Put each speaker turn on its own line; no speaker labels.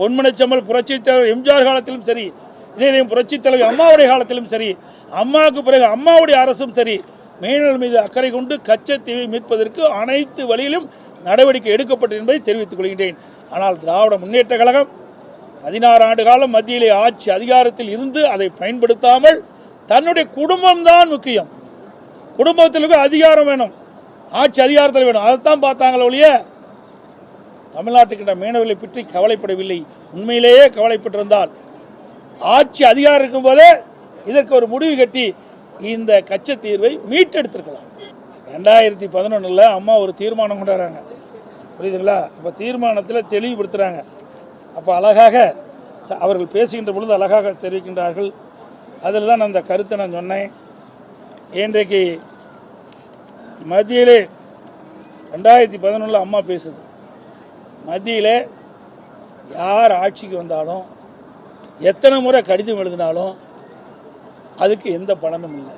பொன்மனச்செம்மல் புரட்சித் தலைவர் எம்ஜிஆர் காலத்திலும் சரி, இதே புரட்சித் தலைவர் அம்மாவுடைய காலத்திலும் சரி, அம்மாவுக்கு பிறகு அம்மாவுடைய அரசும் சரி, மீனவர்கள் மீது அக்கறை கொண்டு கச்சத்தீவை மீட்பதற்கு அனைத்து வழியிலும் நடவடிக்கை எடுக்கப்பட்டது என்பதை தெரிவித்துக் கொள்கின்றேன். ஆனால் திராவிட முன்னேற்ற கழகம் 16 ஆண்டு காலம் மத்தியிலே ஆட்சி அதிகாரத்தில் இருந்து அதை பயன்படுத்தாமல் தன்னுடைய குடும்பம்தான் முக்கியம், குடும்பத்திற்கு அதிகாரம் வேணும், ஆட்சி அதிகாரத்தில் வேணும், அதைத்தான் பார்த்தாங்களே ஒழிய தமிழ்நாட்டுக்கிட்ட மீனவர்களை பற்றி கவலைப்படவில்லை. உண்மையிலேயே கவலைப்பட்டிருந்தால் ஆட்சி அதிகாரம் இருக்கும் போதே இதற்கு ஒரு முடிவு கட்டி இந்த கச்சத்தீர்வை மீட்டெடுத்திருக்கலாம். 2011 அம்மா ஒரு தீர்மானம் கொண்டாடுறாங்க, புரியுதுங்களா? அப்போ தீர்மானத்தில் தெளிவுபடுத்துகிறாங்க. அப்போ அழகாக அவர்கள் பேசுகின்ற பொழுது அழகாக தெரிவிக்கின்றார்கள். அதில் தான் அந்த கருத்தை நான் சொன்னேன். இன்றைக்கு மத்தியிலே 2011 அம்மா பேசுது, மத்தியில் யார் ஆட்சிக்கு வந்தாலும் எத்தனை முறை கடிதம் எழுதினாலும் அதுக்கு எந்த பலனும் இல்லை.